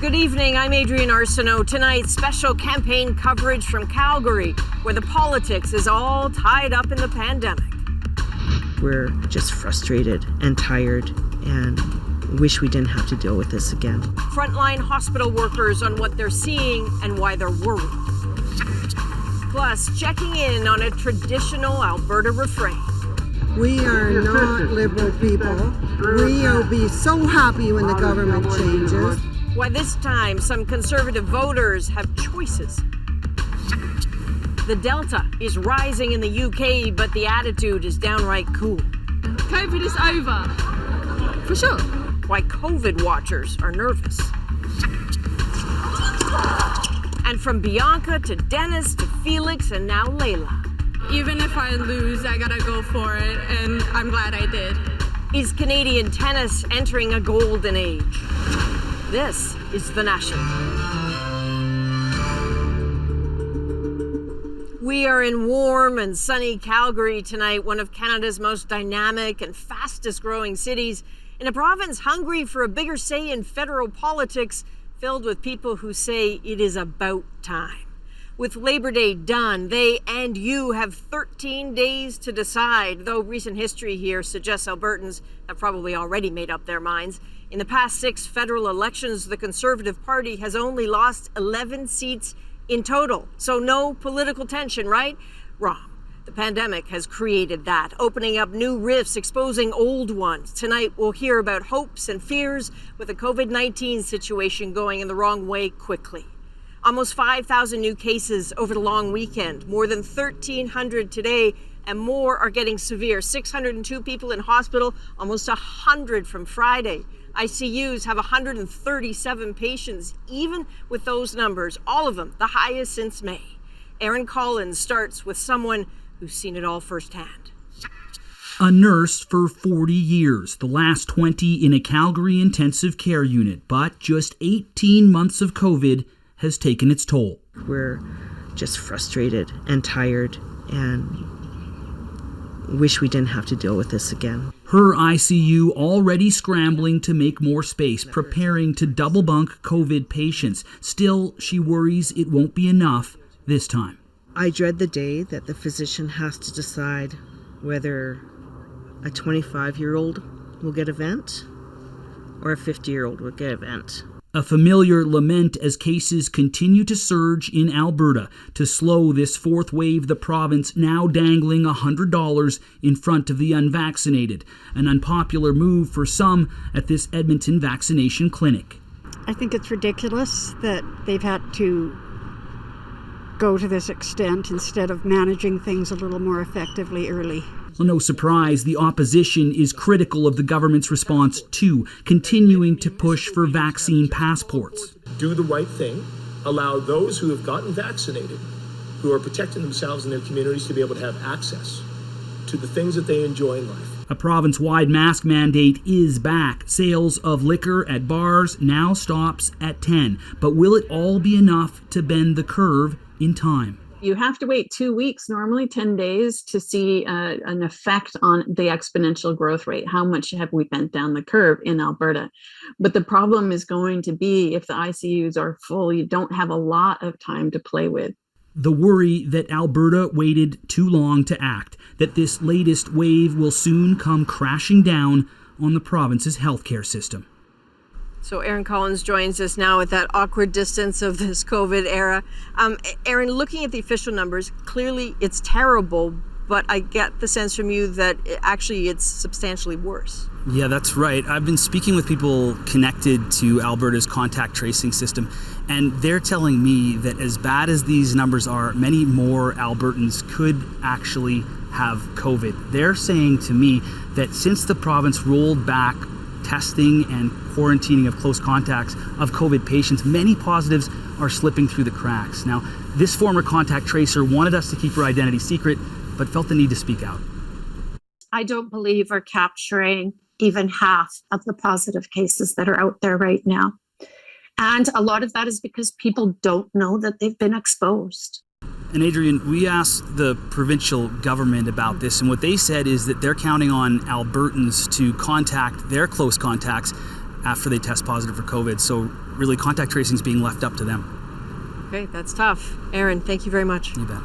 Good evening, I'm Adrienne Arsenault. Tonight, special campaign coverage from Calgary, where the politics is all tied up in the pandemic. We're just frustrated and tired and wish we didn't have to deal with this again. Frontline hospital workers on what they're seeing and why they're worried. Plus, checking in on a traditional Alberta refrain. We are not liberal people. We will be so happy when the government changes. Why this time some Conservative voters have choices. The Delta is rising in the UK, but the attitude is downright cool. COVID is over, for sure. Why COVID watchers are nervous. And from Bianca to Dennis to Felix and now Layla. Even if I lose, I gotta go for it, and I'm glad I did. Is Canadian tennis entering a golden age? This is The National. We are in warm and sunny Calgary tonight, one of Canada's most dynamic and fastest growing cities, in a province hungry for a bigger say in federal politics, filled with people who say it is about time. With Labor Day done, they and you have 13 days to decide, though recent history here suggests Albertans have probably already made up their minds. In the past 6 federal elections, the Conservative Party has only lost 11 seats in total. So no political tension, right? Wrong. The pandemic has created that, opening up new rifts, exposing old ones. Tonight, we'll hear about hopes and fears with the COVID-19 situation going in the wrong way quickly. Almost 5,000 new cases over the long weekend, more than 1,300 today, and more are getting severe. 602 people in hospital, almost 100 from Friday. ICUs have 137 patients, even with those numbers, all of them the highest since May. Aaron Collins starts with someone who's seen it all firsthand. A nurse for 40 years, the last 20 in a Calgary intensive care unit, but just 18 months of COVID has taken its toll. We're just frustrated and tired and wish we didn't have to deal with this again. Her ICU already scrambling to make more space, preparing to double bunk COVID patients. Still, she worries it won't be enough this time. I dread the day that the physician has to decide whether a 25-year-old will get a vent or a 50-year-old will get a vent. A familiar lament as cases continue to surge in Alberta. To slow this fourth wave, the province now dangling $100 in front of the unvaccinated. An unpopular move for some at this Edmonton vaccination clinic. I think it's ridiculous that they've had to go to this extent instead of managing things a little more effectively early. Well, no surprise, the opposition is critical of the government's response too, continuing to push for vaccine passports. Do the right thing, allow those who have gotten vaccinated, who are protecting themselves and their communities, to be able to have access to the things that they enjoy in life. A province-wide mask mandate is back. Sales of liquor at bars now stops at 10. But will it all be enough to bend the curve in time? You have to wait 2 weeks, normally 10 days, to see an effect on the exponential growth rate. How much have we bent down the curve in Alberta? But the problem is going to be if the ICUs are full, you don't have a lot of time to play with. The worry that Alberta waited too long to act, that this latest wave will soon come crashing down on the province's healthcare system. So Aaron Collins joins us now at that awkward distance of this COVID era. Aaron, looking at the official numbers, clearly it's terrible, but I get the sense from you that actually it's substantially worse. Yeah, that's right. I've been speaking with people connected to Alberta's contact tracing system, and they're telling me that as bad as these numbers are, many more Albertans could actually have COVID. They're saying to me that since the province rolled back testing and quarantining of close contacts of COVID patients, many positives are slipping through the cracks. Now, this former contact tracer wanted us to keep her identity secret, but felt the need to speak out. I don't believe we're capturing even half of the positive cases that are out there right now. And a lot of that is because people don't know that they've been exposed. And Adrienne, we asked the provincial government about this, and what they said is that they're counting on Albertans to contact their close contacts after they test positive for COVID. So really contact tracing is being left up to them. Okay, that's tough. Aaron, thank you very much. You bet.